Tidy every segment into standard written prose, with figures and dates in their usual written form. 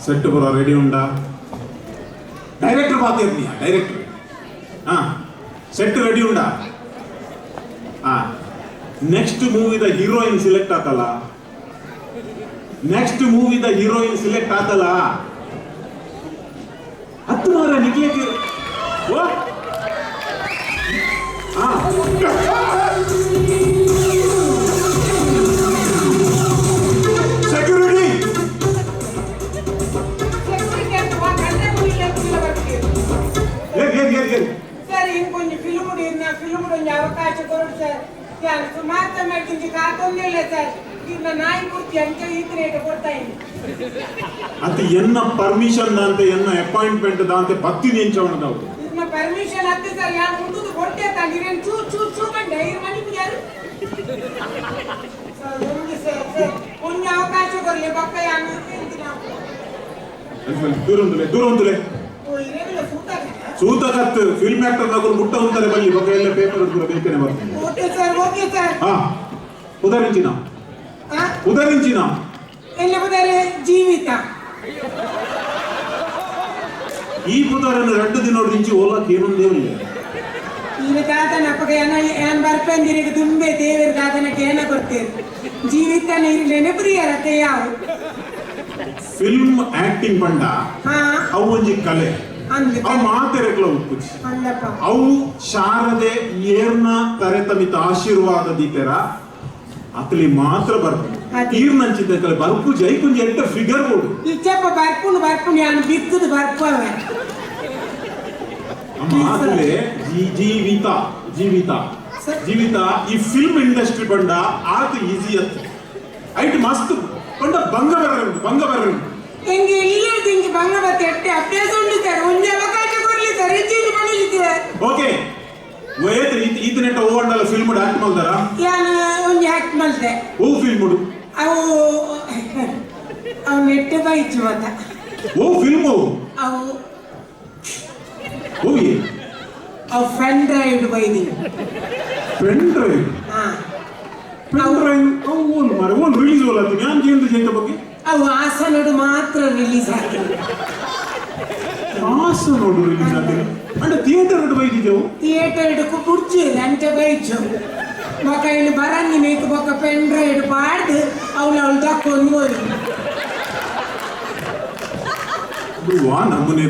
set పూరా ready ఉండా director పాతేర్నియా director set ready ಉಂಡ ನೆಕ್ಸ್ಟ್ ಮೂವಿದ ಹೀರೋಯಿನ್ ಸಿಲೆಕ್ಟ್ ಆತಲ್ಲ ಹತ್ತು ಮಾರ ನಿಕ್ಲೇತಿ ಸೆಕ್ಯೂರಿಟಿ కొంచెం ఫిల్మ్ అవకాశం కొడుతారు సుమార్త మెట్టించి కాకుండా సార్ ಇನ್ನ ನಾಯಿ ಕುರ್ತಿ ಅಂತ ಈತನೇಟ ಕೊಡ್ತಾಯಿ ಅದು ಎನ್ನ ಪರ್ಮಿಷನ್ ದಾಂತೆ ಎನ್ನ ಅಪಾಯಿಂಟ್ಮೆಂಟ್ ದಾಂತೆ ಬತ್ತಿ ನೆಂಚವಣ ದಾವು ಇನ್ನ ಪರ್ಮಿಷನ್ ಅತ್ತೆ ಸರ್ ಯಾ ಮುಂದುದು ಕೊಟ್ಟೆ ತಾಂದಿರೇನ್ ಚೂ ಬಂಡೆ ಇರ ಮನಿ ಯಾರು ಸರ್ ಒಂದು ಸರ್ ಪುಣ್ಯ ಅವಕಾಶ ಕೊರಲೆ ಬಕ್ಕ ಯಾನು ಅಂತ ನಾವು ದೂರಂದುಲೆ ಓ ಇರೆಲ್ಲ ಸೂತಕತ್ತು ಫಿಲ್ಮ್ ಆಕ್ಟರ್ ನಗರು ಮುಟ್ಟ ಅಂತಾರೆ ಬಲ್ಲಿ ಬಗ್ಗೆ ಎಲ್ಲ ಪೇಪರ್ ಕೂಡ ಬೇಕೇನೆ ಬರ್ತದೆ ಓಕೆ ಸರ್ ಉದರಿಂಚಿನ ಎಲ್ಲ ಬುದರೆ ಜೀವಿತ ಈ ಬುಧರನ್ನು 2 ದಿನ ದಿಂಚಿ ಓಲಕ್ಕೆ ಏನೊಂದೇ ಇಲ್ಲ ಈಗ ದಾದನ ಅಪ್ಪಗೆ ಏನ್ ಬರ್ಪಂದಿರಿಗೆ ತುಂಬೆ ದೇವರ ದಾದನಕ್ಕೆ ಏನ ಕೊಡ್ತೇವೆ ಜೀವಿತ ನೀರಿಲೇನೆ ಪ್ರಿಯರತೆ ಯಾವ ಫಿಲ್ಮ್ ಆಕ್ಟಿಂಗ್ ಪಂಡ ಅವು ಒಂಜಿ ಕಲೆ ಅವು ಮಾತೆರೆಗ್ಲ ಉಪ್ಪುಜಿ ಅವು ಶಾರದೆ ಏರ್ನ ತರೆತಮಿತ ಆಶೀರ್ವಾದ ದೀತೆರ ಅತಲಿ ಮಾತ್ರ ಬರ್ಪು ಈರ್ನಂಚಿದ್ದ ಕಲೆ ಬರ್ಪು ಜೈಕುಂಜಿ ಎಂಟ ಫಿಗರ್ ಬೋಡು ಇಚ್ಚಪ್ಪ ಬರ್ಪುನು ಯಾನು ಬಿತ್ತದು ಬರ್ಪವೆ ಮಾತಲೆ ಜೀವಿತ ಈ ಫಿಲ್ಮ್ ಇಂಡಸ್ಟ್ರಿ ಬಂಡ ಆತ ಈಸಿ ಅತ್ ಐಟ್ ಮಸ್ತ್ ಬಂಡ ಭಂಗ ಬರರು ಎಂಗೆ ಇಲ್ಲದಿಂಗೆ ಭಂಗ ಬತ್ತೆ ಅಭ್ಯಾಸ ಉಂಟು ಸರ್ ಒಂದು ಅವಕಾಶ ಕೊಡ್ಲಿ ಸರ್ ಹೆಚ್ಚಿನ ಮಾಡಲಿಕ್ಕೆ ಓಕೆ ವಯತ್ ಈತನೆಟ ಓವಣ್ಣಲ ಫಿಲ್ಮ್ ಆಕ್ಟ್ ಮಾಡ್ತಾರ ಯಾನು ಒಂದು ಆಕ್ಟ್ ಮಾಡ್ದೆ ಓ ಫಿಲ್ಮ್ ಅವು ನೆಟ್ ಬೈಚು ಮತ ಓ ಫಿಲ್ಮ್ ಅವು ಪೆನ್ ಡ್ರೈವ್ ಬೈದಿ ಪೆನ್ ಡ್ರೈವ್ ಓನ್ ರಿಲೀಸ್ ಓಲತ್ತು ನಾನು ಜೇಂದ್ರ ಜಯಂತ ಬಗ್ಗೆ ಅವು ಹಾಸನೋಡು ಮಾತ್ರ ರಿಲೀಸ್ ಆಗ್ತದೆ ಹಾಸನೋಡು ರಿಲೀಸ್ ಆಗ್ತದೆ ಅಂದ್ರೆ ಥಿಯೇಟರ್ ಬೈದಿದ್ದೆವು ಥಿಯೇಟರ್ ಕುರ್ಚಿ ಅಂಟೆ ಬೈಚು ಬೊಕ್ಕ ಇಲ್ಲಿ ಬರಂಗಿ ನೀಕು ಬೊಕ್ಕ ಪೆನ್ ಡ್ರೈವ್ ಪಾಡ್ದು ಅವಳು ತಕ್ಕೊಂಡು ಹೋಗಿ ನಮ್ಮನೆ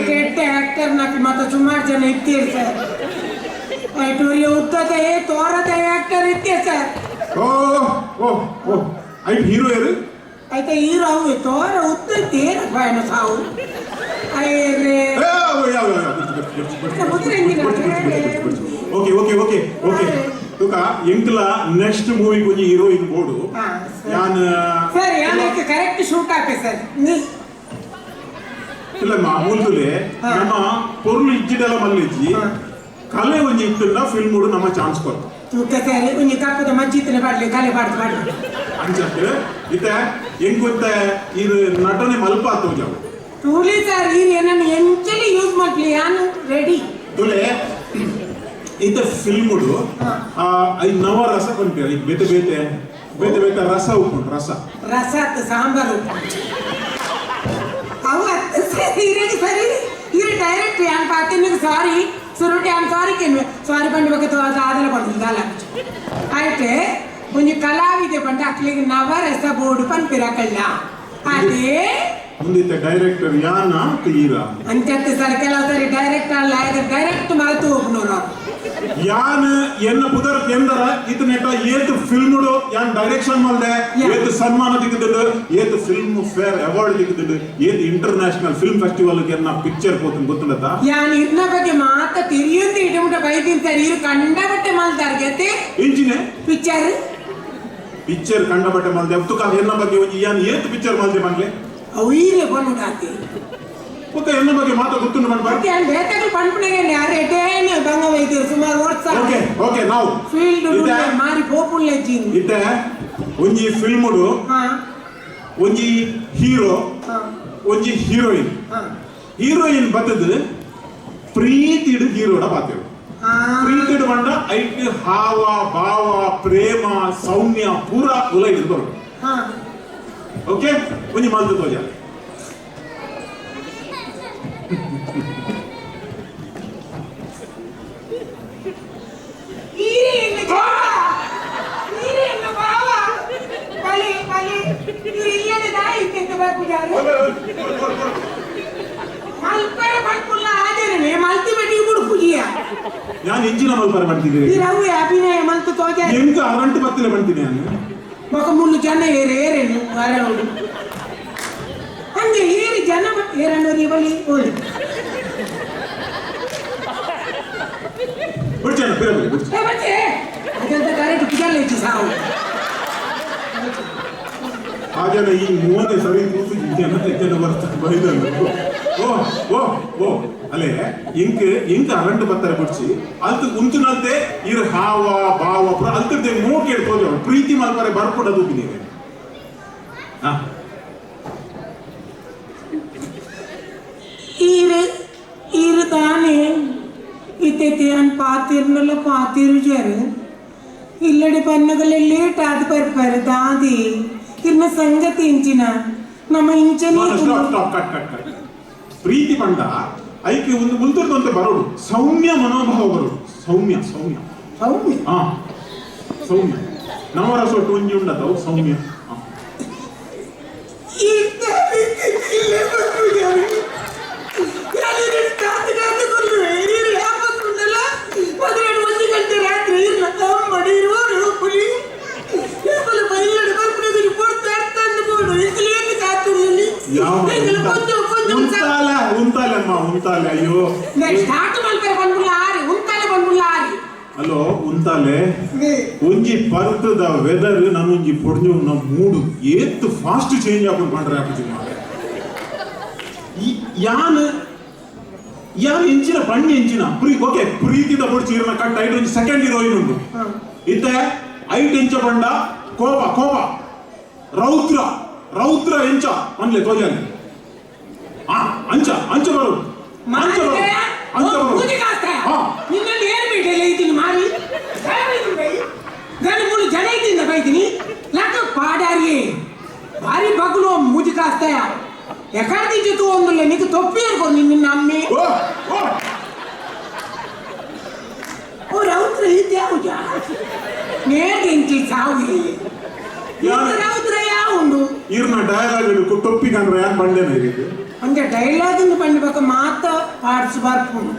ಕೆಟ್ಟ ಆಕ್ಟರ್ ನಾಲ್ಕು ಮತ್ತೆ ಸುಮಾರು ಜನ ಇರ್ತೀರಿ ಸರ್ ಉತ್ತತೆ ತೋರತೆ ಆಕ್ಟರ್ ಇರ್ತೀರಿ ಸರ್ ಐಟ್ ಹೀರೋ ಯಾರು అయితే హీరో తోర ఉత్తి పైన సావు ಓಕೆ ತುಕ ಎಂಕ್ಲ ನೆಕ್ಸ್ಟ್ ಮೂವಿ ಕೊಂಚ ಹೀರೋಯಿನ್ ಬೋರ್ಡು ಯಾನ್ ಸರ್ ಯಾನಕ್ಕೆ ಕರೆಕ್ಟ್ ಶೂಟ್ ಆಪೆ ಸರ್ ಇಲ್ಲ ಮಾಮೂಲ್ದುಲೆ ನಮ್ಮ ಪೊರ್ಲು ಇಜ್ಜಿಡೆಲ್ಲ ಮಲ್ಲಿಜ್ಜಿ ಕಲೆ ಒಂಜಿ ಇತ್ತುಂಡ ಫಿಲ್ಮ್ ಬೋರ್ಡು ನಮ್ಮ ಚಾನ್ಸ್ ಕೊಡ್ತು ತುಕ ಸರ್ ಒಂಜಿ ಕಪ್ಪದ ಮಜ್ಜಿತ್ತನೆ ಬಾಡ್ಲಿ ಕಲೆ ಬಾಡ್ದು ಅಂಚತ್ತೆ ಇತ್ತೆ ಹೆಂಗ್ ಗೊತ್ತ ಇದು ನಟನೆ ಮಲ್ಪ ತೋಜಾವು ಟೂಲಿ ಸರ್ ಈ ಏನನ್ನು ಎಂಚಲಿ ಯೂಸ್ ಮಾಡ್ಲಿ ಯಾನು ರೆಡಿ ತುಲೆ ಇತ್ತೆ ಫಿಲ್ಮ್ ಡು ಐ ನವ ರಸ ಕೊಂಟೆ ಬೇತೆ ರಸ ಉಪ್ಪುಂಟು ರಸ ಸಾಂಬಾರು ಅವು ಸರಿ ಇರು ಡೈರೆಕ್ಟ್ ಯಾನ್ ಪಾತಿನಿಗೆ ಸಾರಿ ಸುರುಟಿ ಯಾನ್ ಸಾರಿ ಕೆನ್ವೆ ಸಾರಿ ಬಂಡಿ ಬಗ್ಗೆ ಆದಲ ಪಡ್ದು ದಾಲ ಆಯ್ತೆ ಒಂದು ಕಲಾವಿದೆ ಬಂಡ ಅಕ್ಲಿಗೆ ನವರಸ ಬೋರ್ಡು ಪನ್ಪಿರಕಲ್ಲ ಅದೇ ಮುಂದಿತ್ತ ಡೈರೆಕ್ಟರ್ ಯಾನ ತೀರಾ ಅಂಚತ್ತೆ ಸರ್ ಕೆಲವು ಸರಿ ಡೈರೆಕ್ಟರ್ ಅಲ್ಲ ಡೈರೆಕ್ಟ್ ಮರೆತು ಹೋಗ್ನೋರು ಯಾನ್ ಎನ್ನ ಪುದರ್ ಎಂದರ ಇತನೆಟ ಏತ್ ಫಿಲ್ಮ್ ಯಾನ್ ಡೈರೆಕ್ಷನ್ ಮಾಡ್ದೆ ಏತ್ ಸನ್ಮಾನ ದಿಕ್ಕದಿದ್ದು ಏತ್ ಫಿಲ್ಮ್ ಫೇರ್ ಅವಾರ್ಡ್ ದಿಕ್ಕದಿದ್ದು ಏತ್ ಇಂಟರ್ನ್ಯಾಷನಲ್ ಫಿಲ್ಮ್ ಫೆಸ್ಟಿವಲ್ ಎನ್ನ ಪಿಕ್ಚರ್ ಹೋಗ್ತೀನಿ ಗೊತ್ತಿಲ್ಲದ ಯಾನ್ ಇರ್ನ ಬಗ್ಗೆ ಮಾತ ತಿರಿಯುಂದು ಇಟುಮುಟ ಬೈದಿನ್ ಸರ್ ಇರು ಕಂಡಬಟ್ಟೆ ಮಾಡ್ತಾರೆ ಗತೆ ಇಂಜಿನೆ ಪಿಕ್ಚರ್ ಕಂಡಬಟ್ಟೆ ಮಾಡ್ದೆ ಅಪ್ತುಕ ಎನ್ನ ಬಗ್ಗೆ ಒಂಜಿ ಯಾನ್ ಏತ್ ಪಿಕ್ಚರ್ ಮಾಡ್ದೆ ಮನ್ಲೆ ಅವೀರೆ ಬಂದುಡಾತಿ ಮತ್ತೆ ಎನ್ನ ಬಗ್ಗೆ ಮಾತ ಗೊತ್ತುಂಡು ಮನ್ ಮತ್ತೆ ಯಾನ್ ಬೇತಕ್ಕೆ ಪನ್ಪುನೆಗೆ ಯಾರೆ ಟೇನೆ ಬಂಗ ವೈದ್ಯರು ಸುಮಾರು ವರ್ಷ ಓಕೆ ನಾವು ಫೀಲ್ಡ್ ಮಾರಿ ಪೋಪುಲ್ಲೆ ಜೀನ್ ಇತ್ತೆ ಒಂಜಿ ಫಿಲ್ಮ್ ಡು ಒಂಜಿ ಹೀರೋ ಒಂಜಿ ಹೀರೋಯಿನ್ ಬತ್ತದು ಪ್ರೀತಿಡು ಹೀರೋಡ ಪಾತೆವು ಪ್ರೀತಿಡು ಬಂಡ ಐಟ್ ಹಾವ ಭಾವ ಪ್ರೇಮ ಸೌಮ್ಯ ಪೂರ ಉಲ ಇಡ್ಬಾರ್ದು ಓಕೆ ಒಂಜಿ ಮಲ್ತು ತೋಜ ഞാൻ ಎಂಚಿನ ಮಲ್ಪರ ಮಾಡ್ತಿದ್ದೀನಿ ಅಭಿನಯ ಮಲ್ತು ತೋಜ ಎಂಕ ಅರಂಟು ಬತ್ತಲೆ ಮಾಡ್ತೀನಿ ನಾನು ಮಗ ಮುಳ್ಳು ಜನ ಏರೇನು ಹಂಗೆ ಏರಿ ಜನ ಏರಣ್ಣೂರಿ ಬಳಿ ಓಡಿ ಬಿಡ್ಚೇನ ಬಿಡಬಲಿ ಬಿಡ್ಚೇನ ಅದಂತ ಕರೆಕ್ಟ್ ಪಿಜಲ್ ಹೆಚ್ಚು ಸಾವು ಹಾಗೆಲ್ಲ ಈ 30 ಸರಿ ಕೂತು ಜನ ಬರ್ತಾರೆ ಬೈದಲ್ಲ ಓ ಓ ಓ ಅಲ್ಲೇ ಎಂಕ ಅರಂಟು ಬತ್ತಾರೆ ಬಿಡ್ಸಿ ಅಲ್ತು ಉಂತುನಂತೆ ಇರ್ ಹಾವ ಭಾವ ಅಲ್ತದೆ ಮೋಕೆ ಇಡ್ಬೋದು ಪ್ರೀತಿ ಮಲ್ಪರೆ ಬರ್ಕೊಡೋದು ನೀವು ಇರು ತಾನೇ ಇತ್ತೈತೆ ಅನ್ ಪಾತಿರ್ನಲ್ಲ ಪಾತಿರು ಜರ ಇಲ್ಲಡಿ ಪನ್ನಗಲೆ ಲೇಟ್ ಆದ ಬರ್ಪಾರೆ ದಾದಿ ಇರ್ನ ಸಂಗತಿ ಇಂಚಿನ ನಮ್ಮ ಇಂಚನೆ ಕಟ್ ಪ್ರೀತಿ ಪಂಡ ಐಕೆ ಒಂದು ಮುಂತುರ್ದಂತೆ ಬರೋಡು ಸೌಮ್ಯ ಮನೋಭಾವ ಬರೋಡು ಸೌಮ್ಯ ಸೌಮ್ಯ ಸೌಮ್ಯ ಹಾ ಸೌಮ್ಯ ನವರ ಸೊಟ್ಟು ಒಂಜಿ ಉಂಡದವು ಸೌಮ್ಯ ಉಂತಾಲೆ ಅಯ್ಯೋ ಅಲೋ ಉಂತಾಲೆ ಒಂಜಿ ಪರ್ತದ ವೆದರ್ ನನ್ನೊಂಜಿ ಪೊಡ್ഞ്ഞು ನಮ್ಮ ಮೂಡು ಏತ್ ಫಾಸ್ಟ್ ಚೇಂಜ್ ಆಪನ್ ಪಂಡ್ರೆ ಆಪುಜಿ ಮಾರೆ ಯಾನ್ ಎಂಚಿನ ಬಣ್ಣ ಎಂಚಿನ ಓಕೆ ಪ್ರೀತಿದ ಬುಡ್ಚಿ ಇರನ ಕಟ್ ಐಟ್ ಒಂಜಿ ಸೆಕೆಂಡ್ ಹೀರೋಯಿನ್ ಉಂಡು ಇತ್ತೆ ಐಟ್ ಎಂಚ ಬಂಡ ಕೋಪ ಕೋಪ ರೌದ್ರ ರೌದ್ರ ಎಂಚ ಅನ್ಲೆ ತೋಜಾನೆ ಅಂಚ ಅಂಚ ಬರೋದು ಅಂಚ ಬರೋದು ಅಂಚ ಬರೋದು ನಿನ್ನಲ್ಲಿ ಏನು ಬೇಕಿಲ್ಲ ಇದೀನಿ ಮಾರಿ ಗಂಡು ಮೂರು ಜನ ಇದ್ದೀನಿ ಬೈತೀನಿ ಲಕ್ಕ ಪಾಡಾರಿ ಭಾರಿ ಬಗ್ಲು ಮುಜಿ ಕಾಸ್ತಾಯ ಎಕಾರ್ದಿ ಜೊತೆ ಒಂದಿಲ್ಲ ನೀನು ತೊಪ್ಪಿ ಅನ್ಕೋ ನಿನ್ನ ಅಮ್ಮಿ ಓ ರೌದ್ರ ಇದ್ಯಾವುಜ ನೇದಿಂಚಿ ಸಾವಿ ರೌದ್ರ ಯಾವ ಉಂಡು ಇರ್ನ ಡಯಲಾಗ್ ತೊಪ್ಪಿ ಕಂಡ್ರೆ ಯಾಕೆ ಬಂಡೇನ ಇದು ಹಂಗೆ ಡೈಲಾಗ್ ಪಂಡ್ಬೇಕು ಮಾತ ಪಾಡ್ಸ್ ಬರ್ಪುಂಡು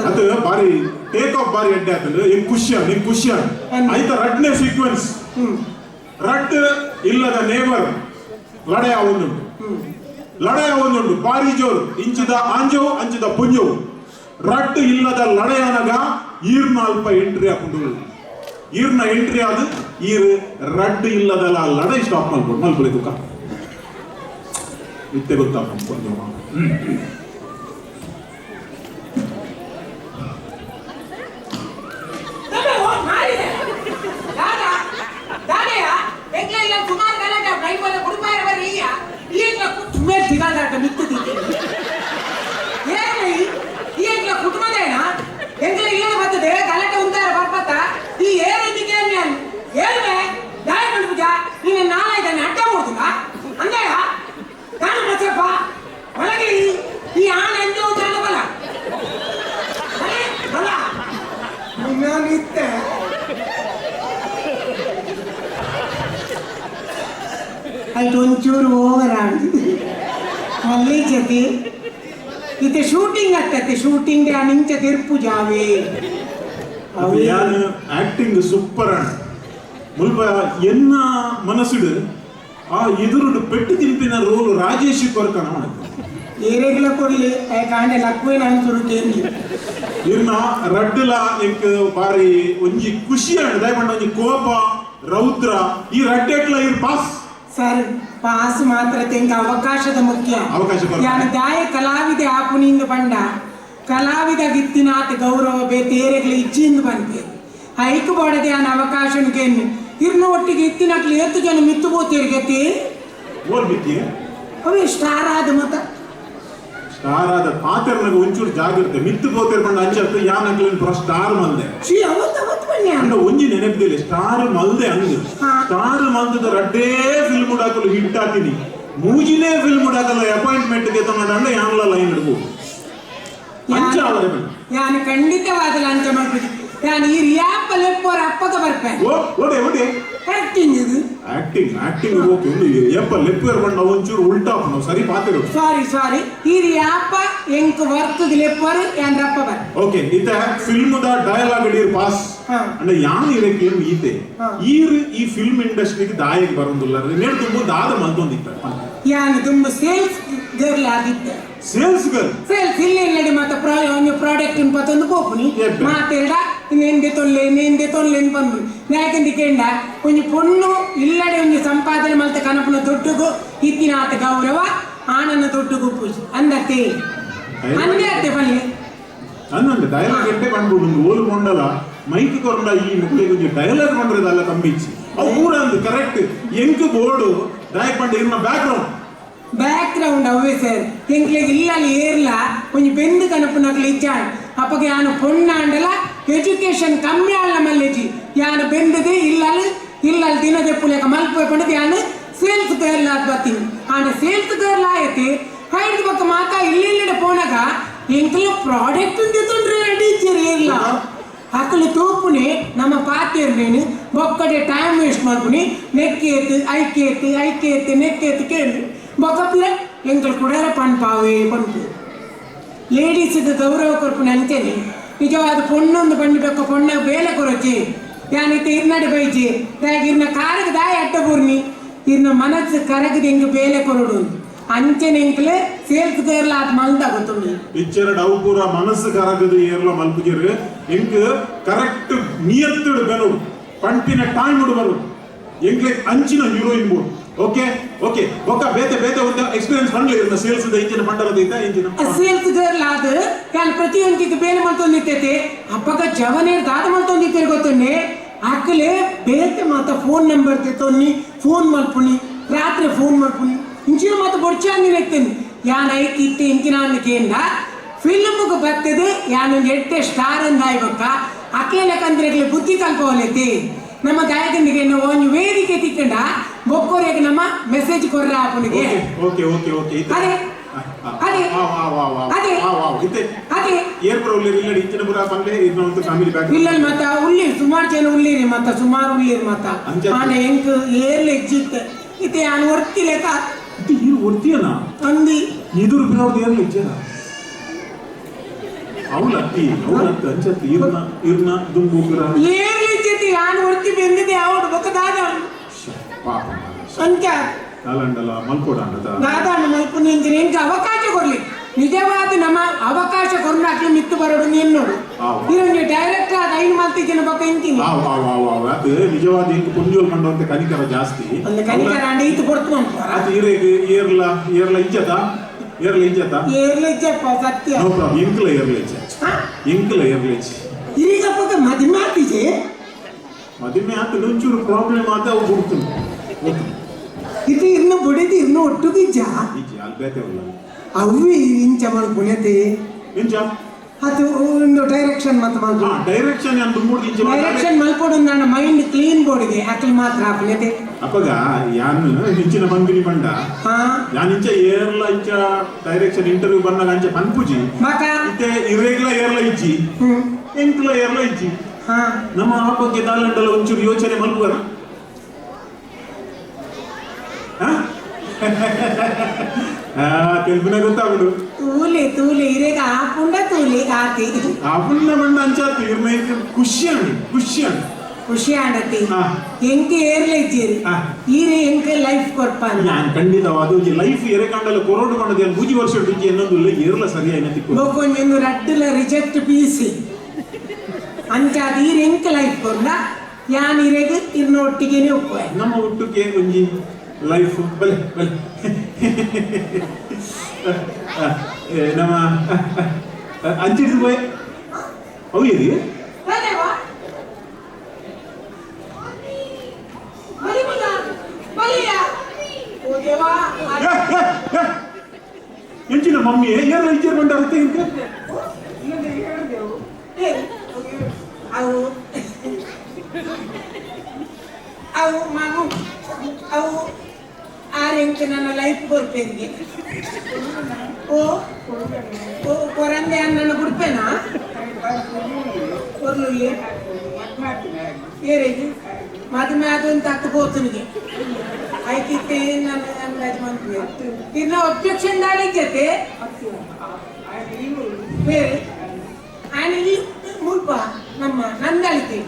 ಅದು ಬಾರಿ ಟೇಕ್ ಆಫ್ ಬಾರಿ ಅಡ್ಡೆ ಆಗ್ತದೆ ಏನ್ ಖುಷಿ ಆಯ್ತಾ ರಡ್ನೆ ಸೀಕ್ವೆನ್ಸ್ ರಡ್ ಇಲ್ಲದ ನೇಬರ್ ಲಡೆಯ ಒಂದುಂಟು ಬಾರಿ ಜೋರು ಇಂಚಿದ ಆಂಜವು ಅಂಚಿದ ಪುಂಜವು ರಡ್ ಇಲ್ಲದ ಲಡೆಯನಗ ಈರ್ನ ಅಲ್ಪ ಎಂಟ್ರಿ ಹಾಕೊಂಡು ಈರ್ನ ಎಂಟ್ರಿ ಆದ ಈರ್ ರಡ್ ಇಲ್ಲದಲ್ಲ ಲಡೆ ಸ್ಟಾಪ್ ಮಾಡ್ಕೊಂಡು ಮಲ್ಪಳಿ ತುಕ ಇತ್ತೆ ಗೊತ್ತಾ ಕುಟುಂಬದೇನ ಎಂಗ್ಲ ಏನು ಬರ್ತದೆ ಗಲಾಟೆ ಉಂಟಾರ ಬರ್ಬತ್ತ ಈ ಏನಿಗೆ ಏನ್ಮೆ ದಾಯ ಪಂಡುಜ ನೀನು ನಾಳೆ ಇದನ್ನು ಅಡ್ಡ ಮಾಡ್ತೀನ ಅಂದೇ ನಾನು ಮಚ್ಚಪ್ಪ ಒಳಗೆ ಈ ಆನೆ ಎಂದೋ ಜಾನ ಬಲ ಬಲ ನಾನಿತ್ತೆ ಆಯ್ತು ಒಂಚೂರು ಓವರ್ ಆಗಿದೆ ಅಲ್ಲಿ ಜೊತೆ ಇತ್ತೆ ಶೂಟಿಂಗ್ ಆಗ್ತೈತೆ ಶೂಟಿಂಗ್ ನಿಂಚ ತಿರ್ಪು ಜಾವೆ ಆಕ್ಟಿಂಗ್ ಸೂಪರ್ ಅಣ್ಣ ಮುಲ್ಪ ಎನ್ನ ಮನಸ್ಸುಡು ಆ ಎದುರುಡು ಪೆಟ್ಟು ತಿಂಪಿನ ರೋಲ್ ರಾಜೇಶ್ ಕೊರ್ಕನ ಏರೆಗ್ಲ ಕೊಡ್ಲಿ ಕಾಂಡೆ ಲಕ್ವೆ ನಾನು ಸುರುಕೇನಿ ಇನ್ನ ರಡ್ಡಲ ಎಂಕ್ ಬಾರಿ ಒಂಜಿ ಖುಷಿ ಅಣ್ಣ ದಯಪಂಡ ಒಂಜಿ ಕೋಪ ರೌದ್ರ ಈ ರಡ್ಡೆಟ್ಲ ಇರ್ ಪಾಸ್ ಸರ್ ಪಾಸ್ ಮಾತ್ರ ತೆಂಗ ಅವಕಾಶದ ಮುಖ್ಯ ಯಾನ ದಾಯ ಕಲಾವಿದೆ ಆಪುನಿಂದ ಬಂಡ ಕಲಾವಿದ ಗಿತ್ತಿನಾತ ಗೌರವ ಬೇತೇರೆಗ್ಲ ಇಚ್ಚಿಂದ ಬಂದೆ ಹೈಕ್ ಬಾಡದೆ ಆನ ಅವಕಾಶನಿಗೆ ಇರ್ನ ಒಟ್ಟಿಗೆ ಇತ್ತಿನಕ್ಲಿ ಎತ್ತು ಜನ ಮಿತ್ತು ಬೋತಿರ್ಗತಿ ಅವೇ ಸ್ಟಾರ್ ಆದ ಮತ ಸ್ಟಾರ್ ಆದ ಪಾತ್ರನಾಗ ಒಂಚೂರು ಜಾಗ್ರತೆ ಮಿತ್ತು ಬೋತಿರ್ ಬಂಡ ಅಂಚರ್ತ ಯಾನಕ್ಲಿನ ಸ್ಟಾರ್ ಮಂದೆ ಅವತ್ತು ಅಂಡ ಒಂಜಿ ನೆನಪಿದಲ್ಲಿ ಸ್ಟಾರ್ ಮಲ್ದೆ ಅಂದ್ ಸ್ಟಾರ್ ಮಲ್ದ ರಡ್ಡೇ ಫಿಲ್ಮ್ ಉಡಾಕಲು ಹಿಟ್ ಹಾಕಿನಿ ಮೂಜಿನೇ ಫಿಲ್ಮ್ ಉಡಾಕಲ್ಲ ಅಪಾಯಿಂಟ್ಮೆಂಟ್ ಗೆ ತಂದ ಯಾನ್ಲ ಲೈನ್ ಇಡ್ಬೋದು ഞാൻ ಖಂಡಿತವಾದ ಲಂಚ ಮಾಡ್ಬಿಟ್ಟು ನಾನು ಈ ರಿಯಾಪ್ ಲೆಪ್ಪೋರ್ ಅಪ್ಪಗ ಬರ್ಪೆ ಓಡೆ ಆಕ್ಟಿಂಗ್ ಇದು ಆಕ್ಟಿಂಗ್ ಓಕೆ ಒಂದು ಎಪ್ಪ ಲೆಪ್ಪರ್ ಬಂಡ ಒಂಚೂರು ಉಲ್ಟಾ ನಾವು ಸರಿ ಪಾತಿರು ಸಾರಿ ಈ ರಿಯಾಪ ಎಂಕ್ ವರ್ಕ್ ಲೆಪ್ಪೋರ್ ಯಾನ್ ರಪ್ಪ ಬರ್ ಓಕೆ ಇತ ಫಿಲ್ಮ್ ದ ಡಯಲಾಗ್ ಇಡೀರ್ ಪಾಸ್ ಅಂದ್ರೆ ಯಾನ್ ಇರಕ್ಕೆ ಏನು ಈತೆ ಈ ಫಿಲ್ಮ್ ಇಂಡಸ್ಟ್ರಿಗೆ ದಾಯಕ್ಕೆ ಬರೋದಿಲ್ಲ ನೇಡು ತುಂಬ ದಾದ ಮಲ್ತೊಂದಿತ್ತ ಯಾನ್ ತುಂಬ ಸೇಲ್ಸ್ ಗರ್ಲ್ ಆಗಿದ್ದೆ ಸೇಲ್ಸ್ ಇಲ್ಲಡಿ ಮತ್ತೆ ಒಂದು ಪ್ರಾಡಕ್ಟ್ ಪತ್ತೊಂದು ಕೋಪುನಿ ಮಾತೆರಡ ನೆಂದೆ ತೊಲ್ಲೆ ಬಂದು ಯಾಕಂತ ಕೇಂಡ ಒಂದು ಪೊಣ್ಣು ಇಲ್ಲಡೆ ಒಂದು ಸಂಪಾದನೆ ಮಲ್ತ ಕನಪನ ದೊಡ್ಡಗು ಇತ್ತಿನಾಥ ಗೌರವ ಆನನ ದೊಡ್ಡಗು ಪೂಜೆ ಅಂದತ್ತೆ ಅಂದೆ ಬಲ್ಲೆ ಅನ್ನಂದೆ ಡೈಲಾಗ್ ಎಟ್ಟೆ ಕಂಡು ಓಲು ಕೊಂಡಲ ಮೈಕ್ ಕೊಂಡ ಈ ಮುಕ್ಳಿಗೆ ಒಂದು ಡೈಲಾಗ್ ಕೊಂಡ್ರದಲ್ಲ ಕಂಬಿಚ್ಚಿ ಅವು ಪೂರ ಅಂದು ಕರೆಕ್ಟ್ ಎಂಕ್ ಬೋರ್ಡು ಡೈರೆಕ್ಟ್ ಬಂದು ಇರ್ನ ಬ್ಯಾಕ್ಗ್ರೌಂಡ್ ಅವೇ ಸರ್ ಎಂಕ್ಲೆಗ್ ಇಲ್ಲಲ್ಲಿ ಏರ್ಲ ಒಂಜಿ ಬೆಂದು ಕನಪುನಕ್ಲು ಇಜ್ಜಾಣ ಅಪ್ಪಗೆ ಯಾನು ಪೊಣ್ಣಾಂಡಲ ಎಜುಕೇಶನ್ ಕಮ್ಮಿ ಆಳ್ನ ಮಲ್ಲೆಜಿ ಯಾನು ಬೆಂದದೆ ಇಲ್ಲಲ್ಲಿ ದಿನದ ಪುಲೆಕ ಮಲ್ಪೆ ಪಂಡದು ಯಾನು ಸೇಲ್ಸ್ ಗರ್ಲ್ ಆದ್ ಬರ್ತೀನಿ ಆಂಡ ಸೇಲ್ಸ್ ಗರ್ಲ್ ಆಯತೆ ಹೈಡ್ ಬಕ್ಕ ಮಾತ ಇಲ್ಲಿಲ್ಲಡೆ ಪೋನಾಗ ಎಂಕ್ಲು ಪ್ರಾಡಕ್ಟ್ ತೊಂದ್ರೆ ಟೀಚರ್ ಏರ್ಲ ಅಕ್ಕಲು ತೂಪುನೆ ನಮ್ಮ ಪಾತಿರ್ನೇನು ಬೊಕ್ಕಡೆ ಟೈಮ್ ವೇಸ್ಟ್ ಮಾಡ್ಪುನಿ ನೆಕ್ಕೇತು ಐಕೇತು ನೆಕ್ಕೇತು ಕೇಳಿ ಬೊಕ್ಕಪ್ಪಿರ ಎಂಕಲ್ ಕುಡರ ಪನ್ಪಾವೇ ಪನ್ಪು ಲೇಡೀಸ್ಗೆ ಗೌರವ ಕೊರ್ಪುನ ಅಂತೇನೆ ನಿಜವಾದ ಪೊಣ್ಣೊಂದು ಬಂಡಿಬೇಕ ಪೊಣ್ಣ ಬೇಲೆ ಕೊರಚೆ ಯಾನಿತ್ತೆ ಇರ್ನಡೆ ಬೈಜೆ ಇರ್ನ ಕಾರಕ್ಕೆ ದಾಯ ಅಟ್ಟ ಬೂರ್ನಿ ಇರ್ನ ಮನಸ್ಸು ಕರಗದ ಹೆಂಗೆ ಬೇಲೆ ಕೊರಡು ಅಂಚೆನೆ ಎಂಕ್ಲೆ ಸೇಲ್ಸ್ ಗರ್ಲ್ ಆದ ಮಲ್ದ ಗೊತ್ತುಂಡು ಪಿಕ್ಚರ್ ಡೌ ಪೂರ ಮನಸ್ಸು ಕರಗದ ಏರ್ಲ ಮಲ್ಪುಜರ್ ಎಂಕ್ ಕರೆಕ್ಟ್ ನಿಯತ್ತುಡು ಬೆನು ಪಂಪಿನ ಟೈಮ್ ಉಡು ಬರು ಎಂಕ್ಲೆ ಅಂಚಿನ ಹೀರೋಯಿನ್ ಬೋರ್ಡ್ ಓಕೆ ಒಕ್ಕ ಬೇತೆ ಒಂದು ಎಕ್ಸ್ಪೀರಿಯನ್ಸ್ ಬಂಡ್ಲಿ ಇರ್ನ ಸೇಲ್ಸ್ ಇಂಚಿನ ಪಂಡರದಿಂದ ಇಂಚಿನ ಸೇಲ್ಸ್ ಗರ್ಲ್ ಆದ ಯಾನ್ ಪ್ರತಿಯೊಂದಿಗೆ ಬೇಲೆ ಮಲ್ತೊಂದಿತ್ತೈತೆ ಅಪ್ಪಗ ಜವನೇರ್ ದಾದ ಮಲ್ತೊಂದಿತ್ತೆ ಗೊತ್ತುಂಡೆ ಆಕಲೆ ಬೇತೆ ಮಾತ ಫೋನ್ ನಂಬರ್ ತೆತ್ತೊನ್ನಿ ಫೋನ್ ಮಲ್ಪುನಿ ರಾತ್ರಿ ಫೋನ್ ಮಲ್ಪುನಿ ಇಂಚಿನ ಮಾತ ಬೊಡ್ಚಾಂಗಿ ನೆಕ್ತೇನೆ ಯಾನ್ ಐತಿ ಇತ್ತೆ ಇಂಚಿನ ಅನ್ನಕೇಂದ ಫಿಲ್ಮ್ಗೆ ಬರ್ತದೆ ಯಾನೊಂದು ಎಟ್ಟೆ ಸ್ಟಾರ್ ಅಂದಾಯ್ಬಕ್ಕ ಅಕ್ಲೆ ಲೆಕ್ಕಂದ್ರೆ ಬುದ್ಧಿ ಕಲ್ಪವಲ್ಲೈತಿ ನಮ್ಮ ದಾಯಕನಿಗೆ ಒಂದು ವೇದಿಕೆ ತಿಕ್ಕಂಡ ಬೊಕ್ಕೋರೆಗೆ ನಮ್ಮ ಮೆಸೇಜ್ ಕೊರ್ರ ಆಪನಿಗೆ ಓಕೆ ಅದೇ ಇಲ್ಲ ಮತ್ತ ಉಳ್ಳಿ ಸುಮಾರು ಜನ ಉಳ್ಳಿರಿ ಮತ್ತ ಸುಮಾರು ಉಳ್ಳಿರಿ ಮತ್ತ ಆನೆ ಎಂಕ್ ಏರ್ಲೆ ಎಜ್ಜಿತ್ತ ಇತ್ತೆ ನಾನು ಒರ್ತಿಲೆಕ ಒರ್ತಿಯನ ಅಂದಿ ಎದುರು ಬಿಡೋದು ಏರ್ಲೆ ಎಜ್ಜನ ಅವಲತ್ತಿ ಅಂಚತ್ತಿ ಇರ್ನ ದುಂಬುಗ್ರ ಏರ್ಲೆ ಎಜ್ಜತಿ ನಾನು ಒರ್ತಿ ಬೆಂದಿದೆ ಅವಡು ಬೊಕ್ಕದಾದ ಪಾಪ ಸಂಖ್ಯ ಕಾಲಂಡಲ ಮಲ್ಕೋಡಾಂಡದ ದಾದಾಂಡ ಮಲ್ಪುನಿ ಎಂಜಿನ ಎಂಕ ಅವಕಾಶ ಕೊರ್ಲಿ ನಿಜವಾದ ನಮ್ಮ ಅವಕಾಶ ಕೊರ್ನಾಕ್ಲೆ ಮಿತ್ತು ಬರೋಡು ನೀನ್ ನೋಡು ಇದೊಂದು ಡೈರೆಕ್ಟ್ ಆದ ಐನು ಮಲ್ತಿದ್ದೇನೆ ಬೊಕ್ಕ ಇಂತೀನಿ ಅದು ನಿಜವಾದ ಇಂಕ ಪುಂಜೋಲ್ ಮಂಡವಂತೆ ಕನಿಕರ ಜಾಸ್ತಿ ಒಂದು ಕನಿಕರ ಅಂಡ ಈತು ಕೊಡ್ತು ಅದು ಏರ್ಲ ಇಜ್ಜತ ಸತ್ಯ ಇಂಕ್ಲ ಏರ್ಲ ಈಗ ಬೊಕ್ಕ ಮದುವೆ ಆತಿಜೆ ಮದುವೆ ಆತ ಒಂಚೂರು ಪ್ರಾಬ್ಲಮ್ ಆದ ಅವು ಬಿಡ್ತು ಇದು ಇನ್ನು ಬುಡಿದು ಇನ್ನು ಒಟ್ಟುಗಿಜ್ಜ ಅವು ಇಂಚ ಮಲ್ಪುಣ್ಯತೆ ಅದು ಒಂದು ಡೈರೆಕ್ಷನ್ ಮತ್ತೆ ಡೈರೆಕ್ಷನ್ ಮಲ್ಪೊಡು ನನ್ನ ಮೈಂಡ್ ಕ್ಲೀನ್ ಬೋರ್ಡ್ಗೆ ಹಾಕಲ್ ಮಾತ್ರ ಹಾಕ್ಲದೆ ಅಪ್ಪಗ ಯಾನ್ ಇಂಚಿನ ಬಂದಿನಿ ಬಂಡ ಯಾನ್ ಇಂಚ ಏರ್ಲ ಇಂಚ ಡೈರೆಕ್ಷನ್ ಇಂಟರ್ವ್ಯೂ ಬಂದಾಗ ಅಂಚ ಪನ್ಪುಜಿ ಇತ್ತೆ ಇರೆಗ್ಲ ಏರ್ಲ ಇಜ್ಜಿ ಎಂಕ್ಲ ಏರ್ಲ ಇಜ್ಜಿ ನಮ್ಮ ಬಗ್ಗೆ ತಾಲಂಡಲ ಒಂಚೂರು ಯೋಚನೆ ಮಲ್ಪುವರ ಕೆಲ್ಪಿನ ಗೊತ್ತಾಗುದು ತೂಲೆ ಇರೇಗ ಆಪುಂಡ ತೂಲೆ ಆತಿ ಆಪುಂಡ ಬಂಡ ಅಂಚಾತಿ ಇರ್ನ ಖುಷಿ ಆಂಡತಿ ಎಂಕೆ ಏರ್ಲ ಇಜ್ಜೇರಿ ಈರೆ ಎಂಕೆ ಲೈಫ್ ಕೊರ್ಪ ഞാൻ ಖಂಡಿತವಾದ ಲೈಫ್ ಏರೆ ಕಂಡಲ್ಲ ಕೊರೋಡು ಕಂಡದ ಬೂಜಿ ವರ್ಷ ಇಜ್ಜಿ ಎನ್ನೊಂದು ಏರ್ಲ ಸರಿಯಾಗಿ ತಿಕ್ಕು ಬೊಕ್ಕೊಂದು ರಡ್ಡುಲ ರಿಜೆಕ್ಟ್ ಪೀಸಿ ಅಂಚಾದ ಈರೆ ಎಂಕೆ ಲೈಫ್ ಕೊರ್ನ ಯಾನ್ ಇರೆಗ್ ಇರ್ನ ಒಟ್ಟಿಗೆನೆ ಒಪ್ಪುವೆ ನಮ್ಮ ಒಟ್ಟಿಗೆ ಒಂಜಿ ಲೈಫ್ ಬಲೆ ನಮ್ಮ ಅಂಚಿಡ್ ರೂಪಾಯಿ ಅವು ಏರಿ ಎಂಚಿನ ಮಮ್ಮಿ ಏನ ಇಜ್ಜರ್ ಬಂಡಾರುತ್ತೆ ಇಂಕ ಅವು ಅವು ಮಗು ಅವು ಆರೆಂಟು ನನ್ನ ಲೈಫ್ ಬರ್ಪೇರಿಗೆ ಓ ಓ ಕೊರಂದೆ ಅಣ್ಣನ ಗುಡ್ಪೇನಾ ಕೊರ್ಲುಲ್ಲಿ ಏರೇಜಿ ಮದುವೆ ಅದೊಂದು ತತ್ತು ಹೋತನಿಗೆ ಆಯ್ತಿತ್ತೆ ನನ್ನ ಅಂದಾಜು ಮಂತ್ರಿ ಇನ್ನ ಒಬ್ಜೆಕ್ಷನ್ ದಾಳಿಗೆ ಬೇರೆ ಆಯ್ನ ಇಲ್ಲಿ ಮುಲ್ಪ ನಮ್ಮ ನಂದಳಿಕೆ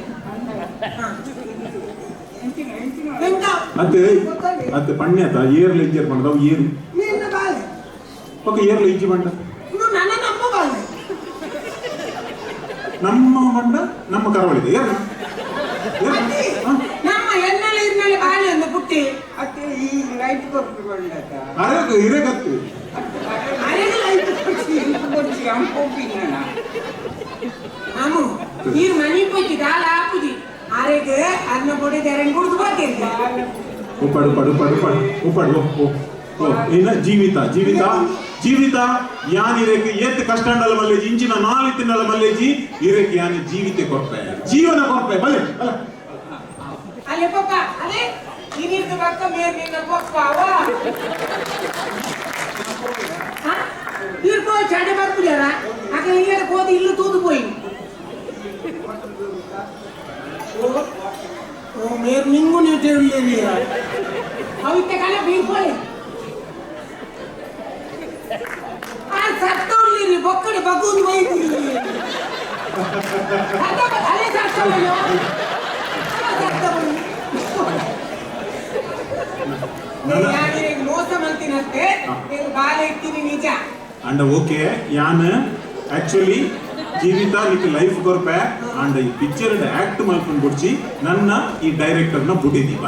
ಅತ್ತೆ ಪಣ್ಯತ ಏರ್ಲ ಇಜ್ಜರ್ ಬಂದವು ಏರು ನಿನ್ನ ಬಾಲೆ ಪಕ್ಕ ಏರ್ಲ ಇಜ್ಜಿ ಬಂಡ ನನ್ನ ನಮ್ಮ ಬಾಲೆ ನಮ್ಮ ಬಂಡ ನಮ್ಮ ಕರಾವಳಿದೆ ಏರ್ನ ನಮ್ಮ ಎಣ್ಣೆಲೆ ಇರ್ನಲ್ಲಿ ಬಾಲೆ ಒಂದು ಪುಟ್ಟಿ ಅತ್ತೆ ಈ ಲೈಟ್ ಕೊಟ್ಟುಕೊಂಡತ ಅರೆಗ ಇರೆಗತ್ತು ಅರೆಗೆ ಲೈಟ್ ಕೊಡ್ಸಿ ಅಂಪೋಪಿನ ಆಮು ನೀರು ಮನಿ ಪೋಯ್ತಿ ದಾಲ ಹಾಕುದಿ ಆರೆಗೆ ಅನ್ನ ಪೊಡಿ ತೆರೆಂಗ್ ಕುಡ್ದು ಬರ್ತಿದ್ದೆ ಉಪ್ಪಡು ಪಡು ಪಡು ಪಡು ಉಪ್ಪಡು ಓ ಓ ಇನ್ನ ಜೀವಿತ ಜೀವಿತ ಜೀವಿತ ಯಾನ್ ಇರಕ್ಕೆ ಏತ್ ಕಷ್ಟಂಡಲ ಮಲ್ಲೇಜಿ ಇಂಚಿನ 4 ತಿನ್ನಲ ಮಲ್ಲೇಜಿ ಇರಕ್ಕೆ ಯಾನ್ ಜೀವಿತ ಕೊರ್ಪೆ ಜೀವನ ಕೊರ್ಪೆ ಬಲೆ ಅಲ್ಲ ಅಲ್ಲೇ ಪಪ್ಪ ಅದೇ ಇನ್ನಿರ್ದು ಬಕ್ಕ ಮೇರ್ ನಿನ್ನ ಪಪ್ಪ ಅವ ಇರ್ಕೋ ಚಂಡೆ ಬರ್ತಿದ್ದಾರ ಆಕೆ ಇಲ್ಲೇ ಹೋದಿ ಇಲ್ಲು ತೂದು ಪೋಯಿ ಓ ಮೇರ್ ನಿಂಗು ನೀಟೆ ಉಳ್ಳೇನಿ ಅವಿತ್ತೆ ಕಾಲ ಬೀಳ್ಕೊಳ್ಳಿ ಆ ಸತ್ತ ಉಳ್ಳಿರಿ ಬೊಕ್ಕಡೆ ಬಗ್ಗುಂದು ಬೈತಿ ಅದೇ ಸತ್ತವನು ಮೋಸ ಮಾಡ್ತೀನಂತೆ ಬಾಲ ಇರ್ತೀನಿ ನಿಜ ಅಂಡ್ ಓಕೆ ಯಾನ್ ಆಕ್ಚುಲಿ ಜೀವಿತ ನಿಕ್ ಲೈಫ್ ಕೊರ್ಪೆ ಅಂಡ್ ಈ ಪಿಕ್ಚರ್ ಆಕ್ಟ್ ಮಾಡ್ಕೊಂಡು ಬಿಡ್ಸಿ ನನ್ನ ಈ ಡೈರೆಕ್ಟರ್ನ ಬುಟ್ಟಿದೀವ